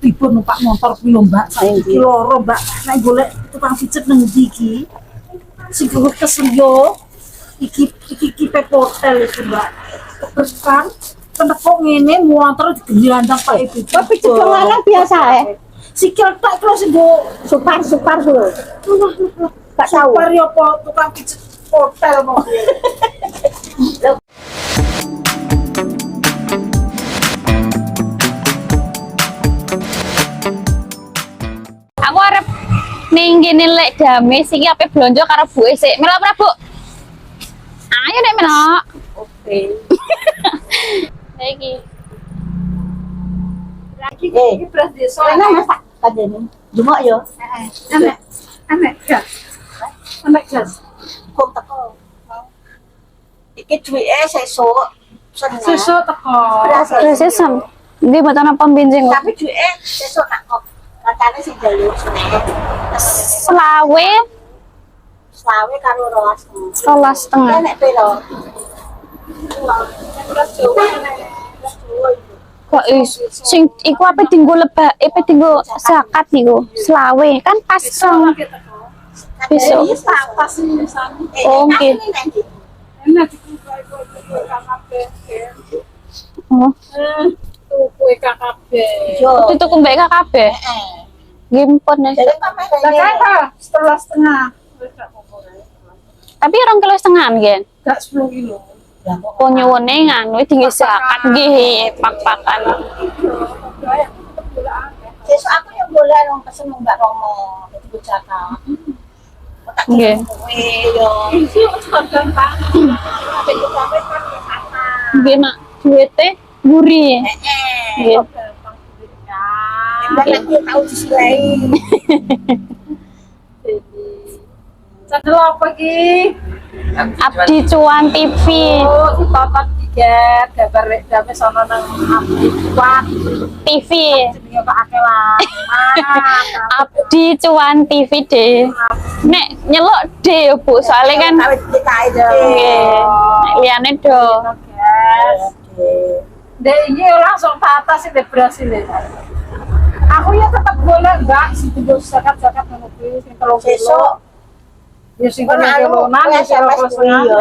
ketibur numpak motor kuwi lho Mbak. Saiki loro Mbak. Nek golek tukang pijet nang ndi iki? Sing kesel yo. Iki pek hotel iki Mbak. Berkan penepok ngene motor digelandang Pak Ibu. Kok pijet lanang biasa Sikil tak terus nggo sukar lho. Gak tahu. Supar yo apa tukang pijet hotel mau. Aku arep ning kene lek Dames iki ape blonjo karo Bu sik. Melok ora, Bu? Ayo nek melok. Oke. Iki. Iki beras desa. Rena masak kadene. Jumak yo. Anek gas. Anek gas. Kok teko. Iki duwike sesuk. Sesuk teko. Terus sesam. Ndi mboten apa benjing kok. Tapi duwike sesuk nak kok. Katane sing jalur. Selawe Selawe karo 12. 12,5. Nek piro? Kok sing iku apa dinggo lebak, apa dinggo zakat iku. Selawe kan pas dong. Besok. Pas ini sana. Oh, nggih. Enak dibuka KKP. Oh, Tuku KKP. Yo. itu kumbek kabeh. Gimpon ya. Jadi pamerane. Lah setengah. Tapi 2,5 kilo nggih. Gak 10 kilo. Oh nyuwune nganu tinggi zakat nggih, pak-pakan. Sesuk aku yang boleh wong pesen Mbak Romo. Dadi bocaka. Nggih. Yo. Isi sekarang Pak. Jadi sampe kan sama. Nggih, Nak. Duwite mburi. Nggih. Mbak lagi tahu disilai. Channel apa ki? Abdi Cuan TV. Oh, ditonton tiket gambar rek dame sono nang Abdi Cuan TV. jenenge Pak Akelan. Abdi Cuan TV deh. Nek nyelok deh Bu, soalnya kan Kawit kita aja. nggih. Nek liyane do. Guys. Dek iki langsung ke atas ini beras ini. Aku ya tetap boleh enggak sih zakat-zakat ngono kuwi sing 3 kilo. Sesuk Ya sing kan 3 kilo nang ya SMS kuwi yo.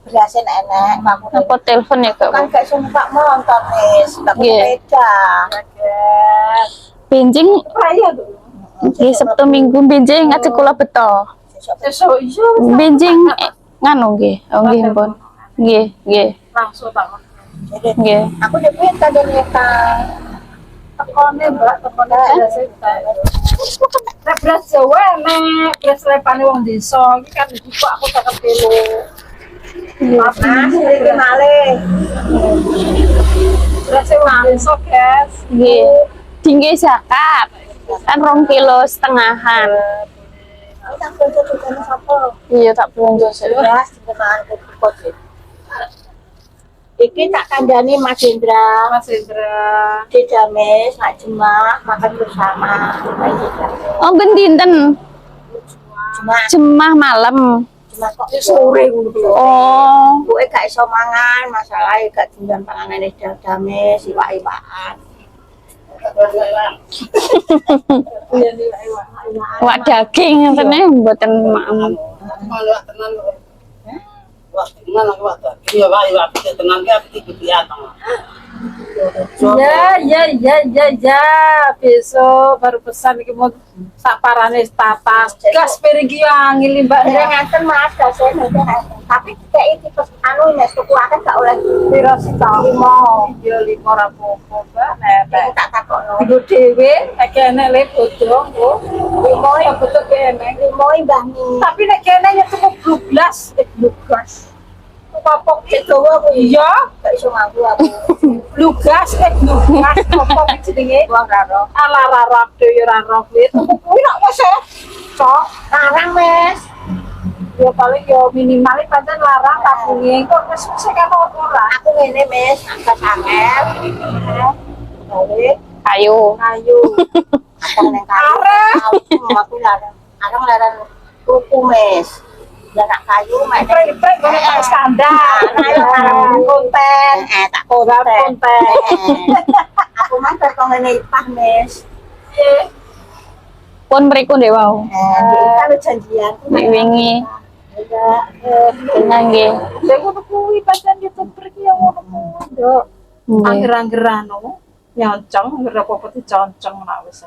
Berasin enek, aku Apa telepon ya Kak? kan gak iso numpak motor wis, tak Nggih. sepeda. Guys. Benjing Raya tuh. nggih Sabtu Minggu benjing ngajak kula beto. Sesuk iya Benjing nganu nggih. Oh nggih pun. Nggih, nggih. langsung tak. Jadi Nggih. aku dhewe kadene ta. Tekone Mbak, tekone beras itu. Nek beras Jawa nek beras lepane wong desa iki kan dibuka aku 50 kilo. Mas, iki malih. Beras wong desa, guys. Nggih. Tinggi zakat. Kan 2,5 kiloan. Aku tak kerja tukang sapa? Iya tak belanja sih. Beras dimakan ke pot. Iki tak kandhani Mas Indra. Mas Indra. Di Dames, nak jemaah makan bersama. Oh ben dinten Jemaah jemah malam. cuma kok Sore ngono kuwi. Oh, kowe gak iso mangan, masalahe gak diundang pangangane Dames, iwak-iwakan. Iya nih, ayo. wak daging ngene mboten maem. Ya. Besok baru pesan iki mau sak parane tatas. Gas piring ki angel Mbak. Ada nganten Mas, dasar tapi kayak itu pas anu mes tuku akeh gak oleh Piro sih ta? 5. Ya 5 ora apa-apa, Mbak. Nek tak takokno. Ibu dhewe nek kene le bodho, Bu. Limo Ya betul kene. limo Mbah Mi. Tapi nek kene ya cukup 12. Popok Jawa kuwi iya, gak iso ngaku aku. lugas popok jenenge. Wong karo. Ala rarap to ya rarap itu. Kuwi nak wis cok. Larang mes. Ya paling ya minimal pancen larang tabunge kok wis kan ora. Aku ngene mes, angkat angel. Balik Ayo. Ayo. akang neng kayu. Arek. Aku larang. Akang larang tuku mes. Lah nak kayu mek Prek ngono tak standar. larang Konten. tak Ora konten. konten. Aku mah kok ngene ipah mes. Pun mriku ndek wau. Kalau janjian. Nek wingi Enggak. tenan nggih. Lha ngono kuwi pancen youtuber ki yang ngono kuwi, Nduk. Nggih. Angger-anggeran nyoncong, angger apa diconcong nak wis.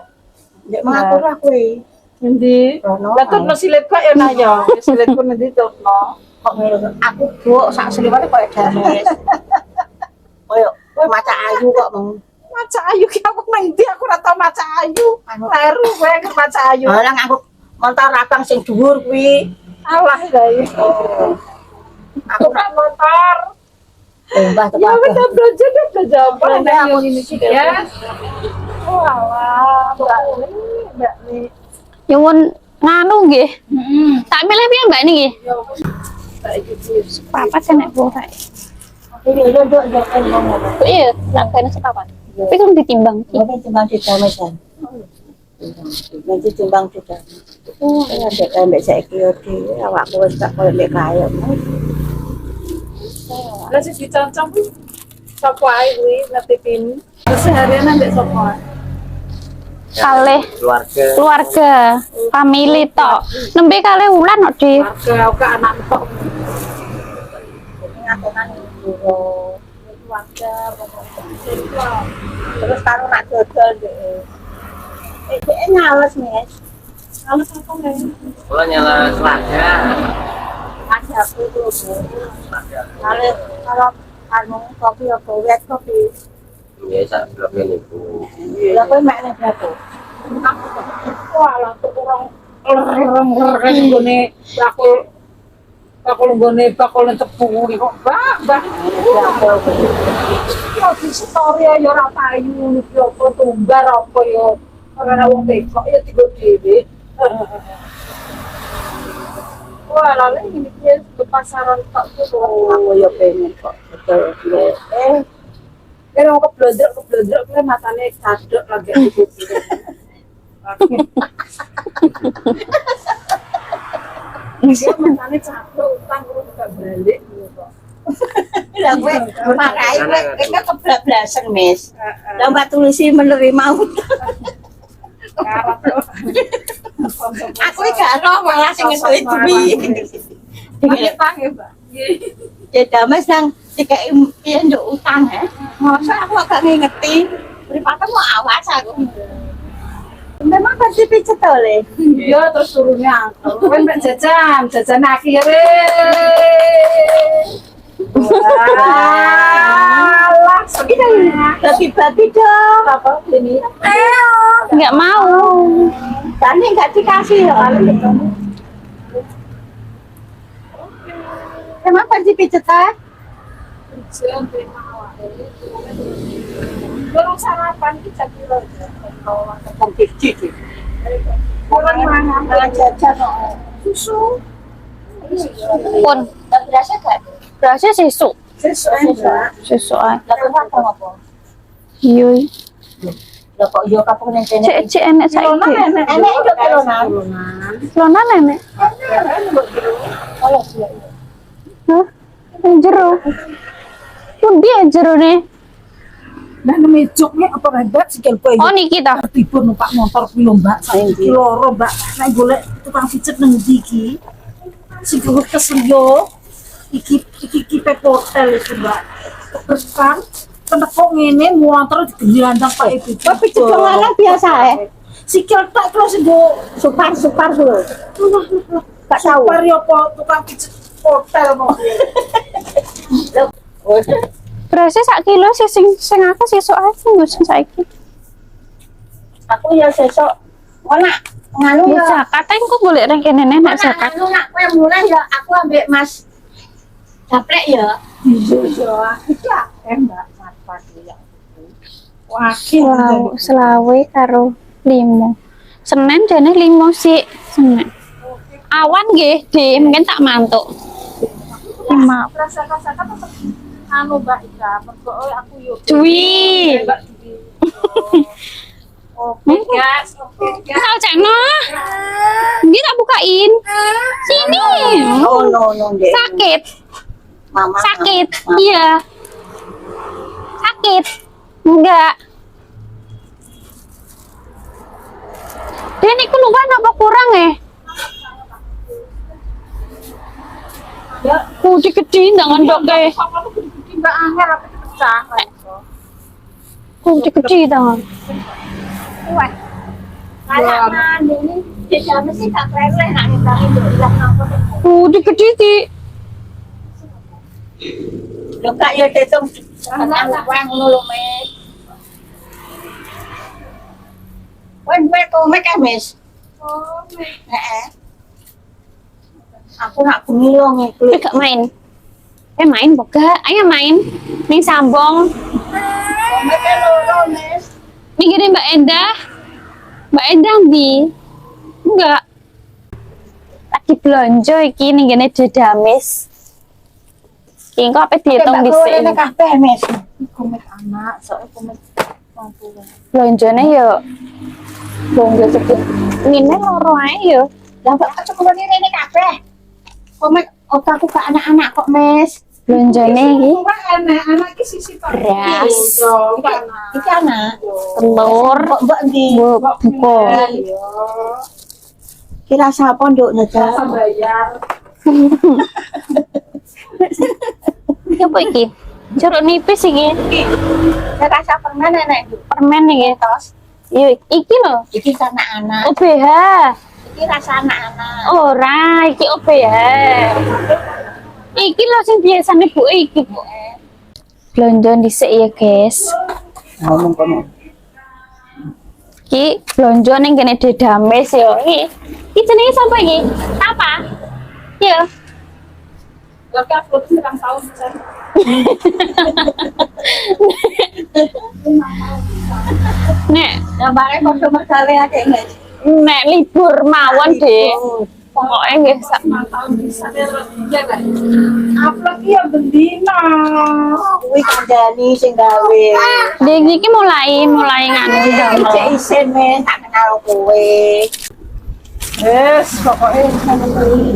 Ndek mengatur aku iki. Endi? Rono. Lah terus silet kok ya nah ya. Silitku nanti tutno. Kok aku buk sak seliwate koyo dames. Koyo maca ayu kok meng. Maca ayu ki aku nang ndi aku ora tau maca ayu. Kleru kowe ke maca ayu. Orang aku montor abang sing dhuwur kuwi. Alah gawe. Aku Bukan motor. mbah Ya tepak. udah belajar deh belajar apa Boleh, yang aku ini sih ya. Oh alah, Mbak Ni. Nyuwun nganu nggih. Heeh. Tak milih piye Mbak niki? Ya wis. Saiki wis. Papat sih nek borak. Ini nduk ngomong. Iya, langkane sepapat. Tapi kan ditimbang. Ini timbang di dames kan. Nanti timbang di dames. Ya dek ambek saiki yo dhewe awakku wis tak koyo nek kaya. Lah sih dicancang kuwi. Sapa ae kuwi ngetipin. Seharian ambek sapa? Kalih keluarga keluarga, family tok. Nembe kalih wulan kok, Dik. Warga ke anak tok. Ngatongan dulu. Keluarga Terus karo nak dodol dek. Dek nyales, Mes. kalau sapa nih? kalau nyala selada Ada aku dulu. Kalau anu kopi apa wet kopi. biasa blognya itu Lah kowe mek nek berapa? Wah, langsung orang nggone bakul tepung iki kok bah. Ya di story ya ora payu iki apa tumbar apa ya. Ora wong tekok ya tigo dhewe. Wah, lalu ini dia ke pasaran tok tuh. Aku ya pengen kok betul. Kira mau keblodrok kuwi matane cadok lagi di Dia matane cadok utang urus gak balik gitu kok. Lah kowe makane kowe kebablasan, Mes. Lah mbak tulisi menerima utang. Aku iki gak ero malah sing ngesuwi duwi. Pakai tangi, Mbak. Ya dames nang dikek piye nduk utang ha. Masa aku gak ngerti. Mripate mau awas aku. Memang pasti pijet oleh. Iya, terus turunnya angkel. Kan mbak jajan akhirnya. Walah, Ini bagi-bagi dong. apa ini? Enggak mau. Tani nggak dikasih loh. Emang pasti pijet ah? Belum sarapan kita kira Tentang pijet. orang mangan Malah jajan loh. susu. Pun Tak berasa gak? berasa sesuk. Sesuai Mbak. Sesuk ae. Lah kok makan apa? Iya. Lah kok yo kapung nang kene. Cek enek saiki. Enek yo kelonan. Lonan enek. Oh iya. Hah? Yang jero. Pundi ya jerone? Nah, nemejoknya apa hebat sikil kowe. Oh niki ta. Tiba numpak motor kuwi lho Mbak. Saiki loro Mbak. Nek golek tukang pijet nang ndi iki? Sing kesel yo. Iki pep hotel iki Mbak. Terus kan penepok ngene motor digelandang Pak Ibu. Kok pijet wong lanang biasa Sikil tak terus nggo Supar lho. Gak tahu. super yo apa tukang pijet hotel mau. Berasa sak kilo sih sing aku sesuk ae sing saiki. Aku ya sesok nganu Ya ya. zakat engko golek reng kene nek zakat. Nganu nak kowe mulai ya aku ambek Mas Daplek ya. Iya, iya. Mbak, mat ya. Wakil Selawe karo 5. Senin jane 5 sih Senin. Awan nggih, Dik, mungkin tak mantuk. Maaf. rasa-rasa kan tetep anu Mbak Ika, mergo aku yo. Dwi. Mbak Dwi. Oke, guys. Oke, guys. Kau cekno. Dia tak bukain. Sini. Oh no Dek. Sakit. Mama. Sakit. Iya. Sakit. Enggak. apa kurang ya? Ya, Kecil dengan dok deh. sama tuh gede-gede mbak angel apa itu pecah. Kecil dengan. Wah. Kalau mana ini tidak mesti tak rela nak ngimbangin dulu lah apa. Kecil sih. Lo kak ya tetung anak wang ngono mes. Wen tuh mek mes. Oh, Heeh. Aku nak bengi lo ngikut. Gak main. Main boga. Ayo main. Ning sambong. Mek loro mes. Mikirin Mbak Endah. Mbak Endah di. Enggak. Lagi belanja iki ning ngene Dedamis. Iki kok apa dihitung dhisik. Ini kabeh mes. komik anak, soalnya komik orang tua. Belanjane yo. Belanja cepet. Ngene loro ae yo. Lah kok cukup ini kabeh. Komik otakku ke anak-anak kok mes. Belanjane iki Orang anak-anak ki sisi beras, Iki anak. telur, Kok mbok ndi? buko. Kira sapa nduk Rasa nyedak? bayar. Iki apa iki? Jeruk nipis iki. Rasa permen enek nduk. Permen iki. Tos. Yo iki lho. Iki anak-anak. OBH. Iki rasa anak-anak. Ora, iki OBH. Iki lho sing biasane Bu iki, Bu. Belanja dhisik ya, guys. Ngomong kono. Iki belanja ning kene Dedamis yo. Iki jenenge sapa iki? Apa? Yo. Oke, aku tuh sekarang tahun saya. Nek, Gambare customer kali akeh nggih. nek libur mawon, Dek. Pokoke nggih sak Tahun bisa ya kan? Upload ya bendina. Kuwi kandhani sing gawe. Dek iki mulai nganu Cek damel. isin mes tak kenal kowe. Yes, pokoknya sama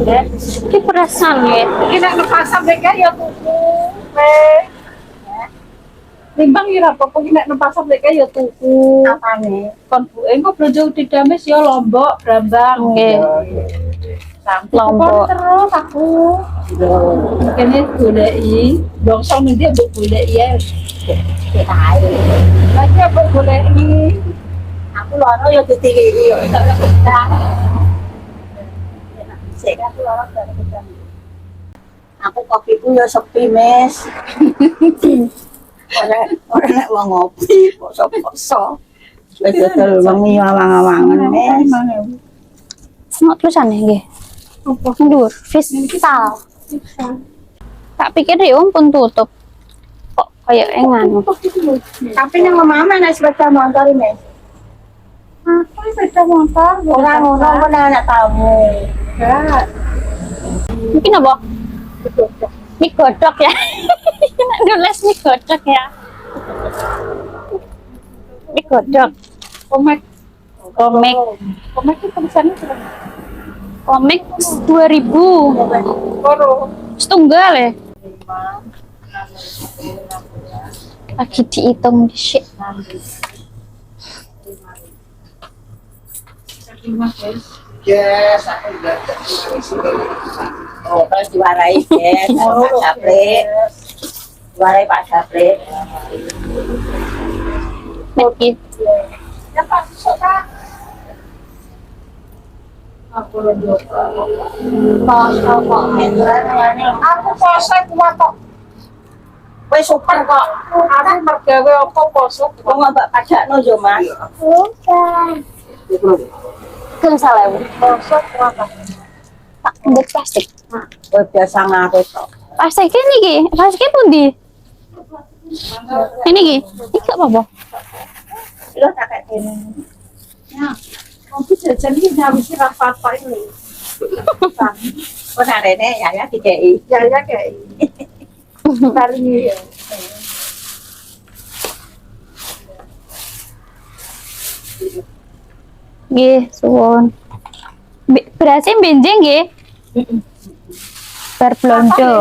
deh. Iki perasan ya. Ini nak pasar deh ya tuku. Timbang ya apa-apa ini nak pasar deh ya tuku. Apane? Kon bu, engko belanja di Damis ya Lombok, Brambang. Nggih. Sampai Lombok. terus aku. Kene goleki, bangsa ning dia mbok goleki ya. Kita ae. Lagi apa goleki? Aku loro ya ditiki yo tak ketang. Sik aku loro tak ketang. Aku kopiku ya sepi, Mes. Ora nek wong ngopi, poso-poso. Wis dodol wengi awang-awangan, Mes. Semua tulisannya nggih. Ndur, fiscal. Tak pikir ya pun tutup. Kok kayak nganu. Tapi nang mama nek sepeda motor, Mes. Apa sepeda motor? Ora ngono kok anak tamu. Enggak. Mungkin apa? Mie godok ya. Nulis mie godok ya. Mie godok. Komik. Komik. Komik itu tulisannya berapa? Komik 2000. Koro. Setunggal ya. Lagi dihitung di shit. Yes, aku udah. Oh, terus diwarai, Des. Pak Sapri. Diwarai Pak Sapri. Lagi. Ya Pak, suka. Aku lagi Poso kok ngene. aku poso kuat kok. Wis super kok. Aku mergawe apa poso Wong kuat. mbak pajakno yo, Mas. Ke salah. Poso kuat. Tak ndek plastik. Kowe biasa ngarit kok. Plastiknya nih ki. Plastiknya pun di. Ini ki. Ini gak apa-apa. Lho tak kayak gini. Ya. Aku jajan ini habis apa ini. Kok narene ya dikei. Ya ya kayak kali ya. Nggih, suwun. Berasnya benjing nggih. Bar blonjo.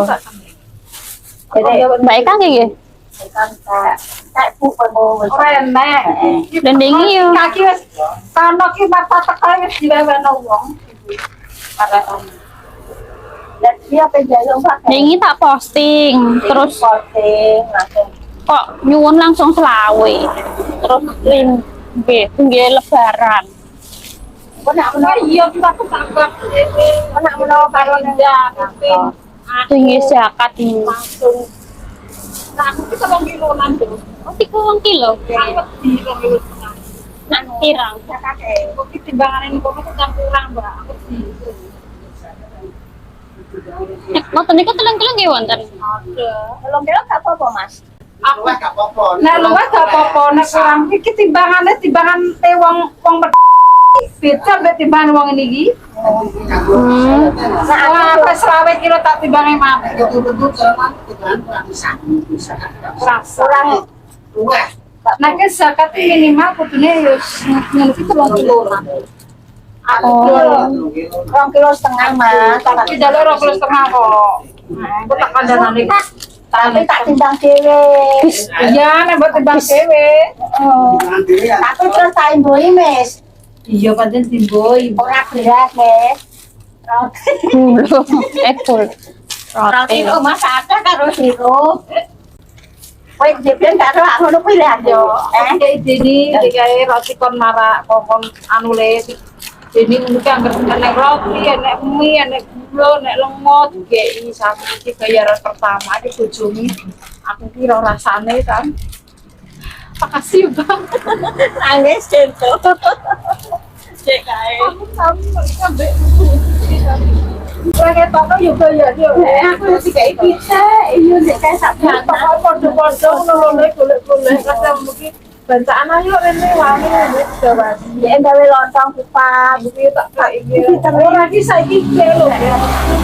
Jadi Baik kan nggih? kan tak kayak bu penuh. Renek. Dendingi yo. Kaki wis kono ki mata tekae wis dileweno wong. Dan dia penjaluk Mbak. Dengi tak posting, terus posting langsung. kok nyuwun langsung selawe. Terus nggih lebaran. Kok nak Nah, iya kita tuh tanggap nak menawa karo ya, Tinggi zakat ini. langsung. Nah, aku kita mau kiloan tuh. Oh, 3 kilo. Sangat di kilo setengah. Nah, pirang. Kok timbangan ini kok aku kan kurang, Mbak. Aku di. Ngoten niku 3 kilo nggih wonten. Ada. belum kilo gak apa-apa Mas. Aku Luwes gak apa-apa. nek luwes gak apa-apa, nek kurang iki timbangan wong beda mbek timbangan wong ini iki. Nah, aku selawe kilo tak timbange mati. Betul-betul jalan kurang bisa. Kurang. Luwes. Nah, ke zakat minimal kudune yo ngono ki 3 kilo. Aku Rong kilo setengah Mas. tapi jalur 2 kilo setengah kok. Nah, aku tak kandhanane. Tapi tak timbang dhewe. Iya, nek mbok timbang dhewe. Jangan diri ya. Tapi terus tak imboi Mas. Iya, pancen timboi. Ora berat Mas. Belum. Full. Roti Roti. Mas ada karo sirup. Kowe dhewe karo aku ngono kuwi lha yo. Kayak ideni kayak roti kon marak kon anu le. Jadi mungkin anggar nek roti, nek mie, nek gula, nek lengo dikei satu iki bayaran pertama iki bojomu. Aku kira rasane kan. Makasih, Bang. Nangis cento. Cek kae. Aku sampe Lagi toko juga ya dia. Aku dikai pizza, iyo nek kae sak Podo-podo nolone golek-golek kadang mungkin bancaan ayo rene wangi wis jawab. ya gawe lontong kupat. Iki tak iki. Ora iki saiki lho ya.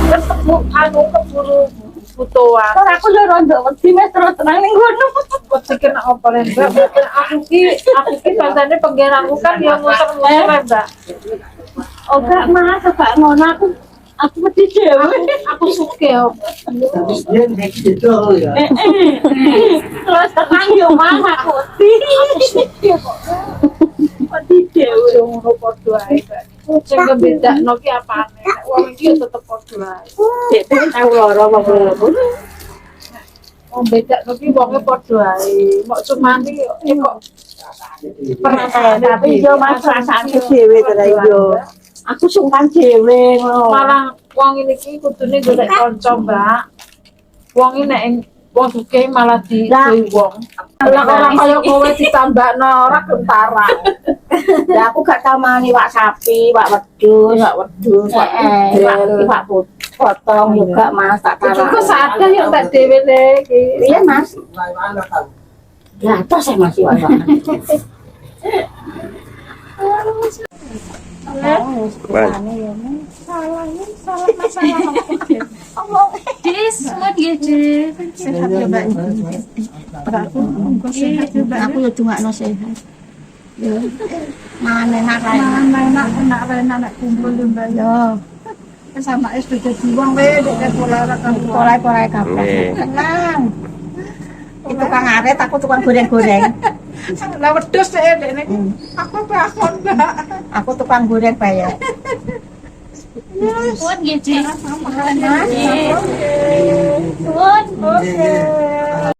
Ketemu anu keburu butuhan. Ora aku yo rondo wedi Mas terus tenang ning ngono. Wedi kena apa le, Mbak? Aku ki biasane penggeranku kan ya muter-muter, Mbak. Oh gak Mas, gak ngono aku wedi dhewe. Aku suke yo. Dia nek itu ya. Terus tenang yo Mas aku wedi. Aku suke kok. Wedi dhewe. Ngono padha ae, Mbak. Sing bedakno ki apane? Nek wong iki yo tetep padha ae. Dek tau lara wong loro. Wong bedakno ki wonge padha ae. Mok cumani yo kok Tapi yo Mas rasane dhewe to yo. Aku sungkan dhewe ngono. malah wong ini ki kudune golek kanca, Mbak. Wong iki nek wong sugih malah diduwi wong. Lah ora kaya kowe ditambakno ora kentara. Lah aku gak tau mani wak sapi, wak wedhus, wak wak potong juga Mas tak Cukup taruh. sadar yo tak dhewe le iki. Iya Mas. Lawan tahu. Ya terus saya masih wak. Aku yo cuma no sehat. Mana enak Enak kumpul yo, Mbak. yo. Sama es beda wong wae nek pola kan. Porai-porai kabeh. Tenang. Itu tukang aret, aku tukang goreng-goreng. Lah wedhus nek dekne. Aku bakon, Mbak. Aku tukang goreng bayar. Kuat nggih, Ci? Mas. Oke.